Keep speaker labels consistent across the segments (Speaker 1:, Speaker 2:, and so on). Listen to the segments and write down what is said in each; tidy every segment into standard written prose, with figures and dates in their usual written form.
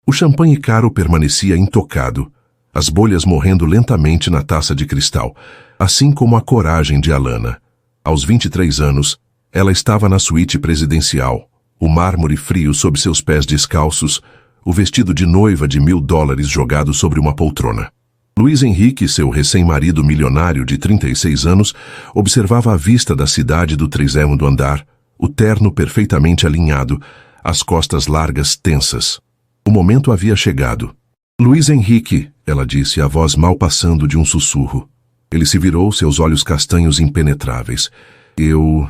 Speaker 1: O champanhe caro permanecia intocado, as bolhas morrendo lentamente na taça de cristal, assim como a coragem de Alana. Aos 23 anos, ela estava na suíte presidencial, o mármore frio sob seus pés descalços, o vestido de noiva de $1000 jogado sobre uma poltrona. Luiz Henrique, seu recém-marido milionário de 36 anos, observava a vista da cidade do 30º andar, o terno perfeitamente alinhado, as costas largas tensas. O momento havia chegado. Luiz Henrique, ela disse, a voz mal passando de um sussurro. Ele se virou, seus olhos castanhos impenetráveis. Eu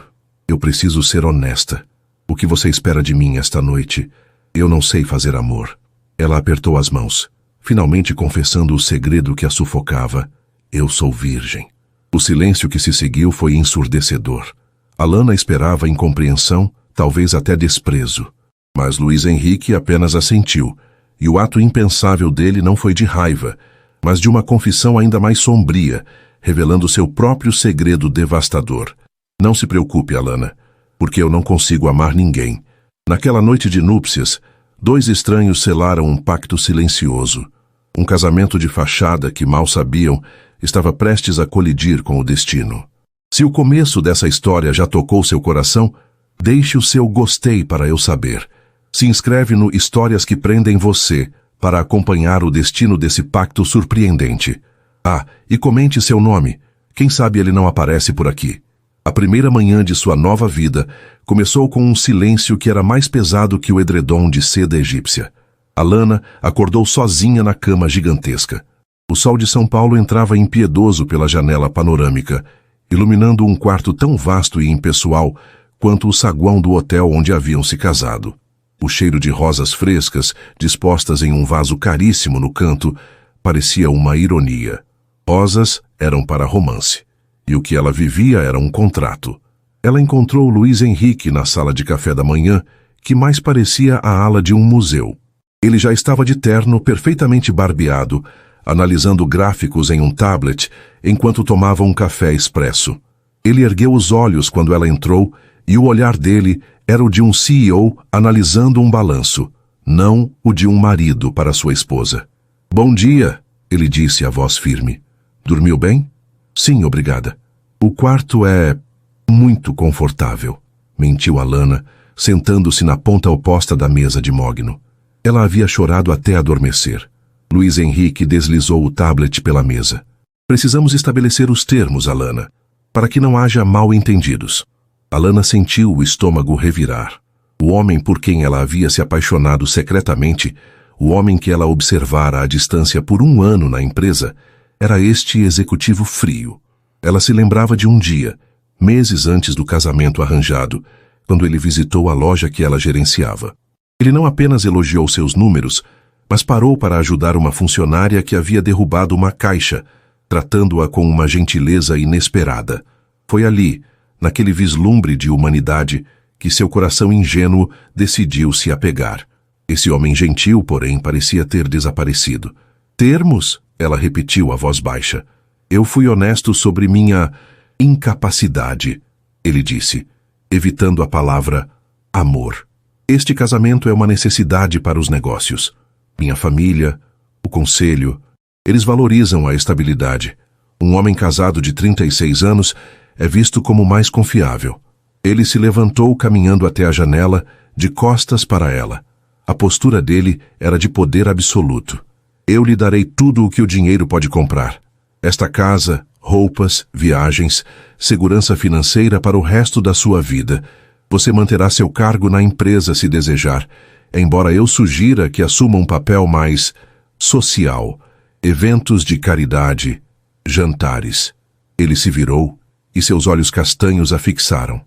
Speaker 1: preciso ser honesta. O que você espera de mim esta noite? Eu não sei fazer amor. Ela apertou as mãos, finalmente confessando o segredo que a sufocava. Eu sou virgem. O silêncio que se seguiu foi ensurdecedor. Alana esperava incompreensão, talvez até desprezo. Mas Luiz Henrique apenas assentiu, e o ato impensável dele não foi de raiva, mas de uma confissão ainda mais sombria, revelando seu próprio segredo devastador. Não se preocupe, Alana, porque eu não consigo amar ninguém. Naquela noite de núpcias, 2 estranhos selaram um pacto silencioso. Um casamento de fachada que mal sabiam estava prestes a colidir com o destino. Se o começo dessa história já tocou seu coração, deixe o seu gostei para eu saber. Se inscreve no Histórias que Prendem Você para acompanhar o destino desse pacto surpreendente. Ah, e comente seu nome. Quem sabe ele não aparece por aqui. A primeira manhã de sua nova vida começou com um silêncio que era mais pesado que o edredom de seda egípcia. Alana acordou sozinha na cama gigantesca. O sol de São Paulo entrava impiedoso pela janela panorâmica, iluminando um quarto tão vasto e impessoal quanto o saguão do hotel onde haviam se casado. O cheiro de rosas frescas, dispostas em um vaso caríssimo no canto, parecia uma ironia. Rosas eram para romance, e o que ela vivia era um contrato. Ela encontrou Luiz Henrique na sala de café da manhã, que mais parecia a ala de um museu. Ele já estava de terno, perfeitamente barbeado, analisando gráficos em um tablet, enquanto tomava um café expresso. Ele ergueu os olhos quando ela entrou, e o olhar dele era o de um CEO analisando um balanço, não o de um marido para sua esposa. Bom dia, ele disse a voz firme. Dormiu bem? Sim, obrigada. O quarto é muito confortável, mentiu Alana, sentando-se na ponta oposta da mesa de mogno. Ela havia chorado até adormecer. Luiz Henrique deslizou o tablet pela mesa. Precisamos estabelecer os termos, Alana, para que não haja mal-entendidos. Alana sentiu o estômago revirar. O homem por quem ela havia se apaixonado secretamente, o homem que ela observara à distância por 1 ano na empresa, era este executivo frio. Ela se lembrava de um dia, meses antes do casamento arranjado, quando ele visitou a loja que ela gerenciava. Ele não apenas elogiou seus números, mas parou para ajudar uma funcionária que havia derrubado uma caixa, tratando-a com uma gentileza inesperada. Foi ali, naquele vislumbre de humanidade, que seu coração ingênuo decidiu se apegar. Esse homem gentil, porém, parecia ter desaparecido. Termos? Ela repetiu a voz baixa. Eu fui honesto sobre minha incapacidade, ele disse, evitando a palavra amor. Este casamento é uma necessidade para os negócios. Minha família, o conselho, eles valorizam a estabilidade. Um homem casado de 36 anos é visto como mais confiável. Ele se levantou caminhando até a janela, de costas para ela. A postura dele era de poder absoluto. Eu lhe darei tudo o que o dinheiro pode comprar. Esta casa, roupas, viagens, segurança financeira para o resto da sua vida. Você manterá seu cargo na empresa se desejar, embora eu sugira que assuma um papel mais social. Eventos de caridade, jantares. Ele se virou e seus olhos castanhos a fixaram.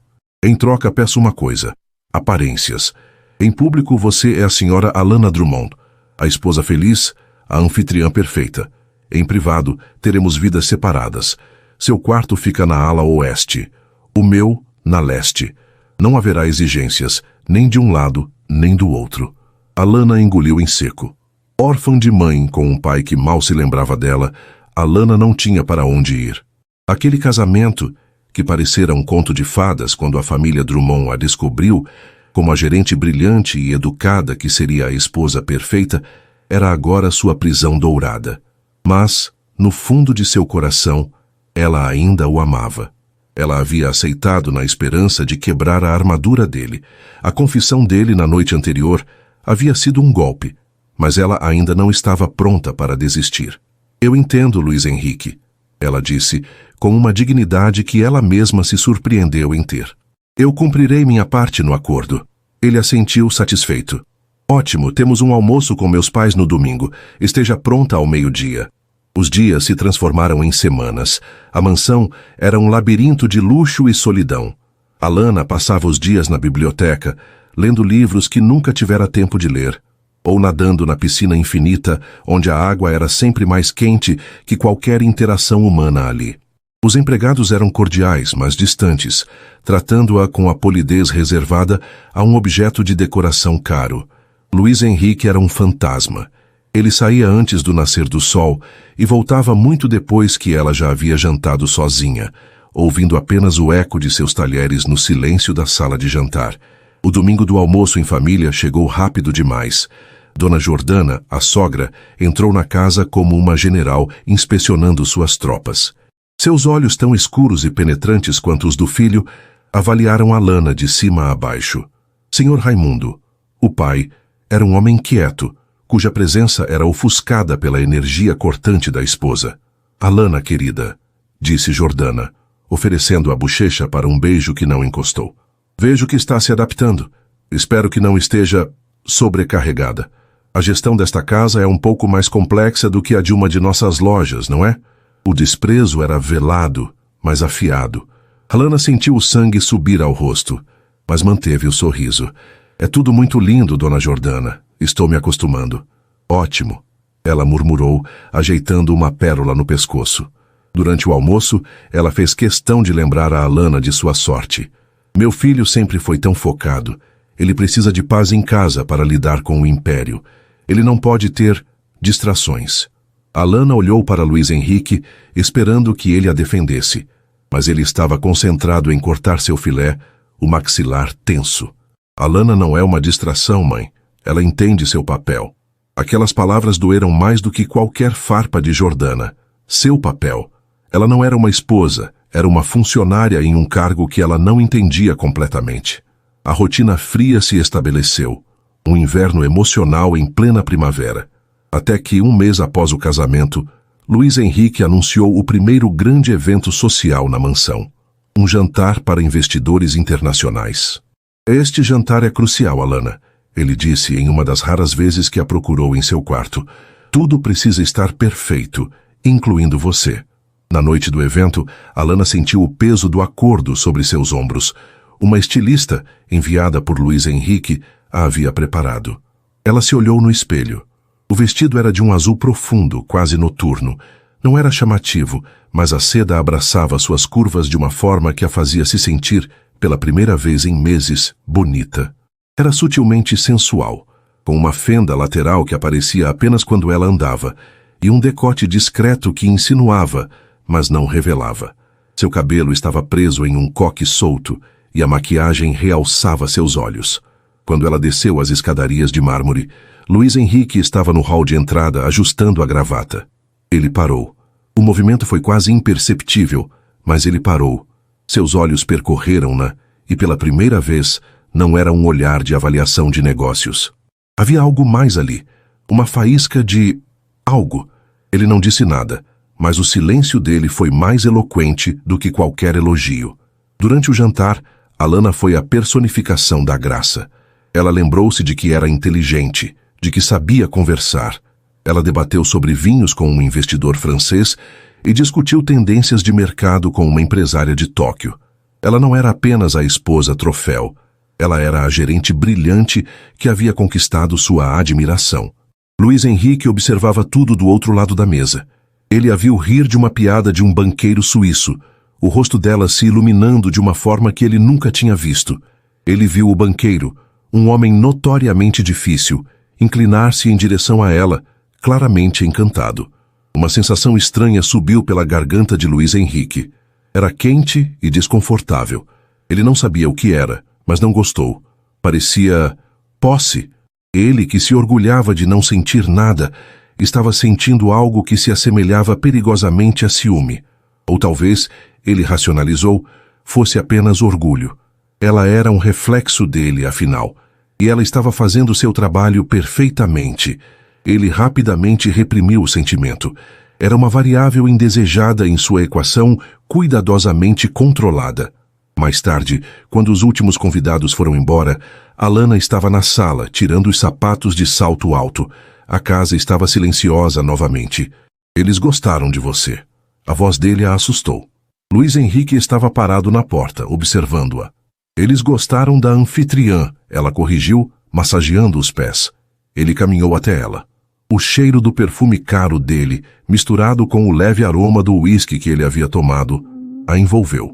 Speaker 1: Em troca, peço uma coisa: aparências. Em público, você é a senhora Alana Drummond, a esposa feliz, a anfitriã perfeita. Em privado, teremos vidas separadas. Seu quarto fica na ala oeste, o meu, na leste. Não haverá exigências, nem de um lado, nem do outro. Alana engoliu em seco. Órfã de mãe, com um pai que mal se lembrava dela, Alana não tinha para onde ir. Aquele casamento, que parecera um conto de fadas quando a família Drummond a descobriu, Como a gerente brilhante e educada que seria a esposa perfeita, era agora sua prisão dourada. Mas, no fundo de seu coração, ela ainda o amava. Ela havia aceitado na esperança de quebrar a armadura dele. A confissão dele na noite anterior havia sido um golpe, mas ela ainda não estava pronta para desistir. Eu entendo, Luiz Henrique, ela disse, com uma dignidade que ela mesma se surpreendeu em ter. Eu cumprirei minha parte no acordo. Ele assentiu satisfeito. Ótimo, temos um almoço com meus pais no domingo. Esteja pronta ao meio-dia. Os dias se transformaram em semanas. A mansão era um labirinto de luxo e solidão. Alana passava os dias na biblioteca, lendo livros que nunca tivera tempo de ler, ou nadando na piscina infinita, onde a água era sempre mais quente que qualquer interação humana ali. Os empregados eram cordiais, mas distantes, tratando-a com a polidez reservada a um objeto de decoração caro. Luiz Henrique era um fantasma. Ele saía antes do nascer do sol e voltava muito depois que ela já havia jantado sozinha, ouvindo apenas o eco de seus talheres no silêncio da sala de jantar. O domingo do almoço em família chegou rápido demais. Dona Jordana, a sogra, entrou na casa como uma general inspecionando suas tropas. Seus olhos tão escuros e penetrantes quanto os do filho avaliaram Alana de cima a baixo. Senhor Raimundo, o pai, era um homem quieto, cuja presença era ofuscada pela energia cortante da esposa. Alana, querida, disse Jordana, oferecendo a bochecha para um beijo que não encostou. Vejo que está se adaptando. Espero que não esteja sobrecarregada. A gestão desta casa é um pouco mais complexa do que a de uma de nossas lojas, não é? O desprezo era velado, mas afiado. Alana sentiu o sangue subir ao rosto, mas manteve o sorriso. É tudo muito lindo, dona Jordana. Estou me acostumando. Ótimo, ela murmurou, ajeitando uma pérola no pescoço. Durante o almoço, ela fez questão de lembrar a Alana de sua sorte. Meu filho sempre foi tão focado. Ele precisa de paz em casa para lidar com o império. Ele não pode ter distrações. Alana olhou para Luiz Henrique, esperando que ele a defendesse, mas ele estava concentrado em cortar seu filé, o maxilar tenso. Alana não é uma distração, mãe. Ela entende seu papel. Aquelas palavras doeram mais do que qualquer farpa de Jordana. Seu papel. Ela não era uma esposa, era uma funcionária em um cargo que ela não entendia completamente. A rotina fria se estabeleceu. Um inverno emocional em plena primavera. Até que, um mês após o casamento, Luiz Henrique anunciou o primeiro grande evento social na mansão. Um jantar para investidores internacionais. Este jantar é crucial, Alana, ele disse em uma das raras vezes que a procurou em seu quarto. Tudo precisa estar perfeito, incluindo você. Na noite do evento, Alana sentiu o peso do acordo sobre seus ombros. Uma estilista, enviada por Luiz Henrique, a havia preparado. Ela se olhou no espelho. O vestido era de um azul profundo, quase noturno. Não era chamativo, mas a seda abraçava suas curvas de uma forma que a fazia se sentir, pela primeira vez em meses, bonita. Era sutilmente sensual, com uma fenda lateral que aparecia apenas quando ela andava, e um decote discreto que insinuava, mas não revelava. Seu cabelo estava preso em um coque solto, e a maquiagem realçava seus olhos. Quando ela desceu as escadarias de mármore, Luiz Henrique estava no hall de entrada ajustando a gravata. Ele parou. O movimento foi quase imperceptível, mas ele parou. Seus olhos percorreram-na, e pela primeira vez não era um olhar de avaliação de negócios. Havia algo mais ali, uma faísca de algo. Ele não disse nada, mas o silêncio dele foi mais eloquente do que qualquer elogio. Durante o jantar, Alana foi a personificação da graça. Ela lembrou-se de que era inteligente, de que sabia conversar. Ela debateu sobre vinhos com um investidor francês e discutiu tendências de mercado com uma empresária de Tóquio. Ela não era apenas a esposa troféu. Ela era a gerente brilhante que havia conquistado sua admiração. Luiz Henrique observava tudo do outro lado da mesa. Ele a viu rir de uma piada de um banqueiro suíço, o rosto dela se iluminando de uma forma que ele nunca tinha visto. Ele viu o banqueiro, um homem notoriamente difícil, inclinar-se em direção a ela, claramente encantado. Uma sensação estranha subiu pela garganta de Luiz Henrique. Era quente e desconfortável. Ele não sabia o que era, mas não gostou. Parecia posse. Ele, que se orgulhava de não sentir nada, estava sentindo algo que se assemelhava perigosamente a ciúme. Ou talvez, ele racionalizou, fosse apenas orgulho. Ela era um reflexo dele, afinal, e ela estava fazendo seu trabalho perfeitamente. Ele rapidamente reprimiu o sentimento. Era uma variável indesejada em sua equação, cuidadosamente controlada. Mais tarde, quando os últimos convidados foram embora, Alana estava na sala, tirando os sapatos de salto alto. A casa estava silenciosa novamente. Eles gostaram de você. A voz dele a assustou. Luiz Henrique estava parado na porta, observando-a. Eles gostaram da anfitriã, ela corrigiu, massageando os pés. Ele caminhou até ela. O cheiro do perfume caro dele, misturado com o leve aroma do uísque que ele havia tomado, a envolveu.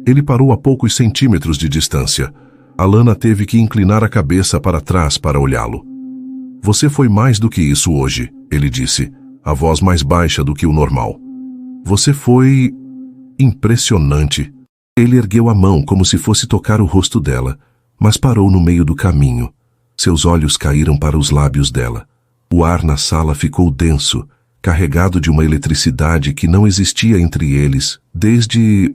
Speaker 1: Ele parou a poucos centímetros de distância. Alana teve que inclinar a cabeça para trás para olhá-lo. Você foi mais do que isso hoje, ele disse, a voz mais baixa do que o normal. Você foi impressionante. Ele ergueu a mão como se fosse tocar o rosto dela, mas parou no meio do caminho. Seus olhos caíram para os lábios dela. O ar na sala ficou denso, carregado de uma eletricidade que não existia entre eles desde...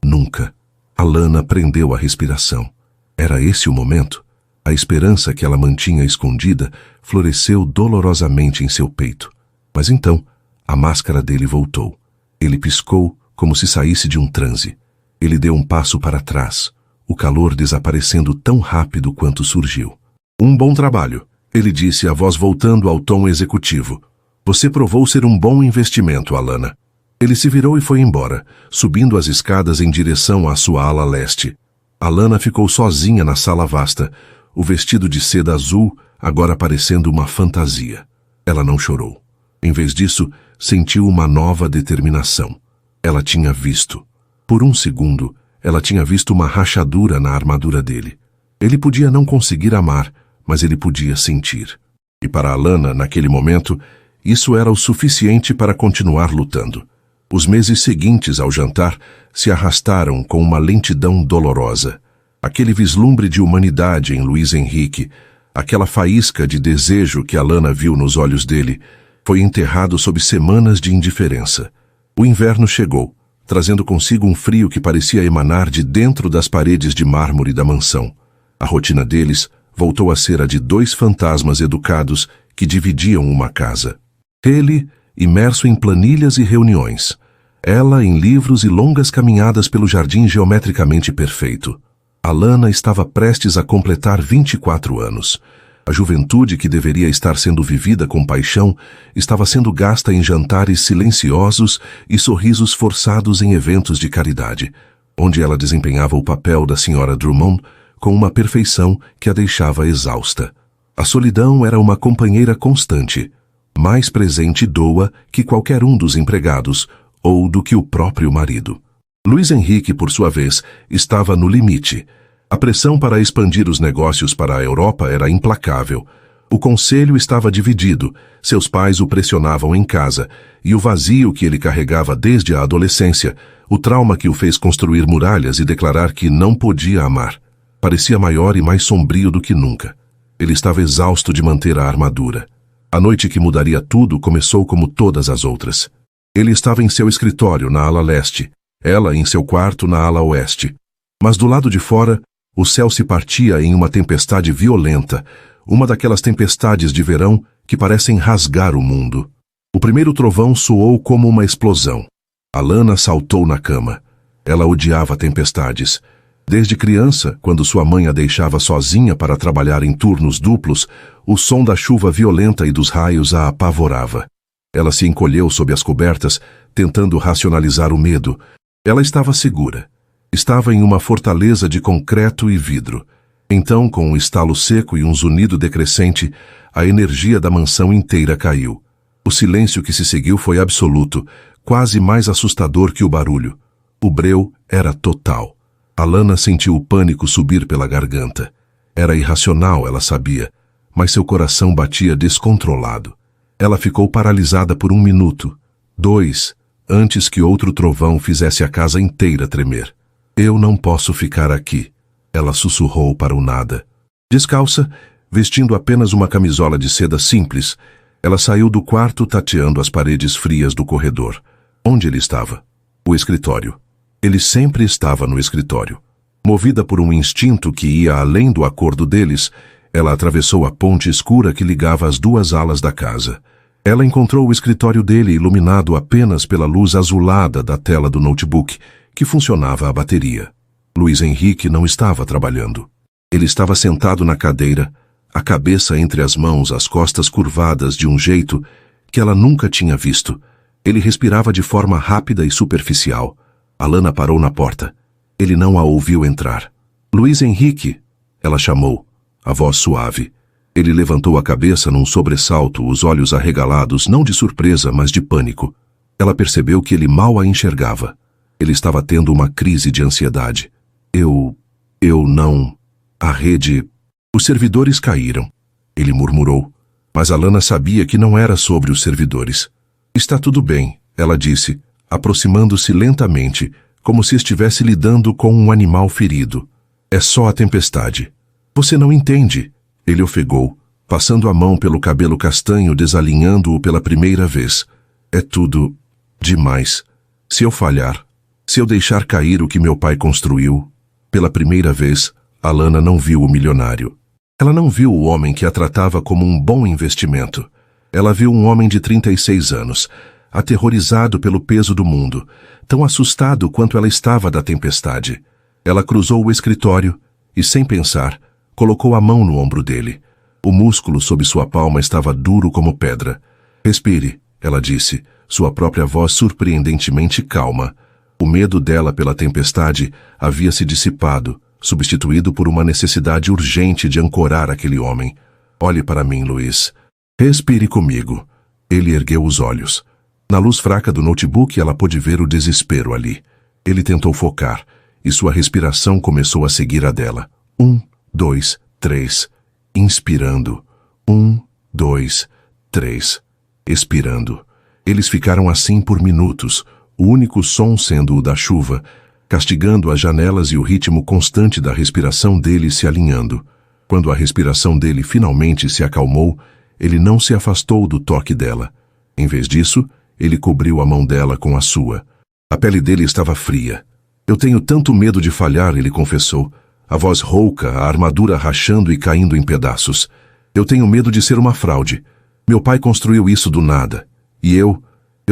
Speaker 1: nunca. Alana prendeu a respiração. Era esse o momento? A esperança que ela mantinha escondida floresceu dolorosamente em seu peito. Mas então, a máscara dele voltou. Ele piscou como se saísse de um transe. Ele deu um passo para trás, o calor desaparecendo tão rápido quanto surgiu. Um bom trabalho, ele disse, a voz voltando ao tom executivo. Você provou ser um bom investimento, Alana. Ele se virou e foi embora, subindo as escadas em direção à sua ala leste. Alana ficou sozinha na sala vasta, o vestido de seda azul agora parecendo uma fantasia. Ela não chorou. Em vez disso, sentiu uma nova determinação. Ela tinha visto. Por um segundo, ela tinha visto uma rachadura na armadura dele. Ele podia não conseguir amar, mas ele podia sentir. E para Alana, naquele momento, isso era o suficiente para continuar lutando. Os meses seguintes ao jantar se arrastaram com uma lentidão dolorosa. Aquele vislumbre de humanidade em Luiz Henrique, aquela faísca de desejo que Alana viu nos olhos dele, foi enterrado sob semanas de indiferença. O inverno chegou, trazendo consigo um frio que parecia emanar de dentro das paredes de mármore da mansão. A rotina deles voltou a ser a de dois fantasmas educados que dividiam uma casa. Ele, imerso em planilhas e reuniões. Ela em livros e longas caminhadas pelo jardim geometricamente perfeito. Alana estava prestes a completar 24 anos. A juventude que deveria estar sendo vivida com paixão estava sendo gasta em jantares silenciosos e sorrisos forçados em eventos de caridade, onde ela desempenhava o papel da Sra. Drummond com uma perfeição que a deixava exausta. A solidão era uma companheira constante, mais presente e doa que qualquer um dos empregados ou do que o próprio marido. Luiz Henrique, por sua vez, estava no limite. A pressão para expandir os negócios para a Europa era implacável. O conselho estava dividido, seus pais o pressionavam em casa, e o vazio que ele carregava desde a adolescência, o trauma que o fez construir muralhas e declarar que não podia amar, parecia maior e mais sombrio do que nunca. Ele estava exausto de manter a armadura. A noite que mudaria tudo começou como todas as outras. Ele estava em seu escritório, na ala leste, ela em seu quarto, na ala oeste. Mas do lado de fora, o céu se partia em uma tempestade violenta, uma daquelas tempestades de verão que parecem rasgar o mundo. O primeiro trovão soou como uma explosão. Alana saltou na cama. Ela odiava tempestades. Desde criança, quando sua mãe a deixava sozinha para trabalhar em turnos duplos, o som da chuva violenta e dos raios a apavorava. Ela se encolheu sob as cobertas, tentando racionalizar o medo. Ela estava segura. Estava em uma fortaleza de concreto e vidro. Então, com um estalo seco e um zunido decrescente, a energia da mansão inteira caiu. O silêncio que se seguiu foi absoluto, quase mais assustador que o barulho. O breu era total. Alana sentiu o pânico subir pela garganta. Era irracional, ela sabia, mas seu coração batia descontrolado. Ela ficou paralisada por 1 minuto, 2, antes que outro trovão fizesse a casa inteira tremer. Eu não posso ficar aqui, ela sussurrou para o nada. Descalça, vestindo apenas uma camisola de seda simples, ela saiu do quarto tateando as paredes frias do corredor. Onde ele estava? O escritório. Ele sempre estava no escritório. Movida por um instinto que ia além do acordo deles, ela atravessou a ponte escura que ligava as duas alas da casa. Ela encontrou o escritório dele iluminado apenas pela luz azulada da tela do notebook, que funcionava à bateria. Luiz Henrique não estava trabalhando. Ele estava sentado na cadeira, a cabeça entre as mãos, as costas curvadas de um jeito que ela nunca tinha visto. Ele respirava de forma rápida e superficial. Alana parou na porta. Ele não a ouviu entrar. Luiz Henrique, ela chamou, a voz suave. Ele levantou a cabeça num sobressalto, os olhos arregalados, não de surpresa, mas de pânico. Ela percebeu que ele mal a enxergava. Ele estava tendo uma crise de ansiedade. Eu não... A rede... Os servidores caíram. Ele murmurou. Mas Alana sabia que não era sobre os servidores. Está tudo bem, ela disse, aproximando-se lentamente, como se estivesse lidando com um animal ferido. É só a tempestade. Você não entende. Ele ofegou, passando a mão pelo cabelo castanho, desalinhando-o pela primeira vez. É tudo demais. Se eu falhar, se eu deixar cair o que meu pai construiu... Pela primeira vez, Alana não viu o milionário. Ela não viu o homem que a tratava como um bom investimento. Ela viu um homem de 36 anos, aterrorizado pelo peso do mundo, tão assustado quanto ela estava da tempestade. Ela cruzou o escritório e, sem pensar, colocou a mão no ombro dele. O músculo sob sua palma estava duro como pedra. Respire, ela disse, sua própria voz surpreendentemente calma. O medo dela pela tempestade havia se dissipado, substituído por uma necessidade urgente de ancorar aquele homem. Olhe para mim, Luiz. Respire comigo. Ele ergueu os olhos. Na luz fraca do notebook, ela pôde ver o desespero ali. Ele tentou focar, e sua respiração começou a seguir a dela. 1, 2, 3. Inspirando. 1, 2, 3. Expirando. Eles ficaram assim por minutos, o único som sendo o da chuva, castigando as janelas e o ritmo constante da respiração dele se alinhando. Quando a respiração dele finalmente se acalmou, ele não se afastou do toque dela. Em vez disso, ele cobriu a mão dela com a sua. A pele dele estava fria. Eu tenho tanto medo de falhar, ele confessou, a voz rouca, a armadura rachando e caindo em pedaços. Eu tenho medo de ser uma fraude. Meu pai construiu isso do nada. E eu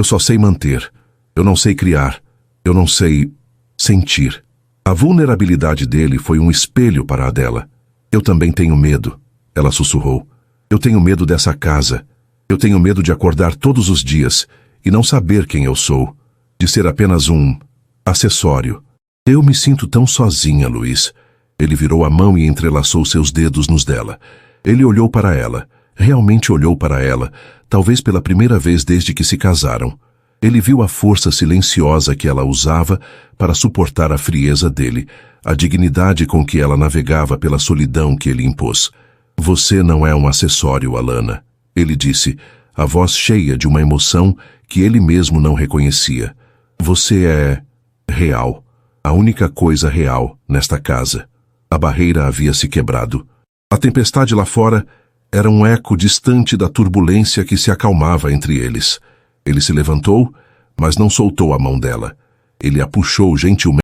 Speaker 1: só sei manter. Eu não sei criar. Eu não sei sentir. A vulnerabilidade dele foi um espelho para a dela. Eu também tenho medo, ela sussurrou. Eu tenho medo dessa casa. Eu tenho medo de acordar todos os dias e não saber quem eu sou. De ser apenas um acessório. Eu me sinto tão sozinha, Luiz. Ele virou a mão e entrelaçou seus dedos nos dela. Ele olhou para ela. Realmente olhou para ela, talvez pela primeira vez desde que se casaram. Ele viu a força silenciosa que ela usava para suportar a frieza dele, a dignidade com que ela navegava pela solidão que ele impôs. Você não é um acessório, Alana, ele disse, a voz cheia de uma emoção que ele mesmo não reconhecia. Você é real, a única coisa real nesta casa. A barreira havia se quebrado. A tempestade lá fora era um eco distante da turbulência que se acalmava entre eles. Ele se levantou, mas não soltou a mão dela. Ele a puxou gentilmente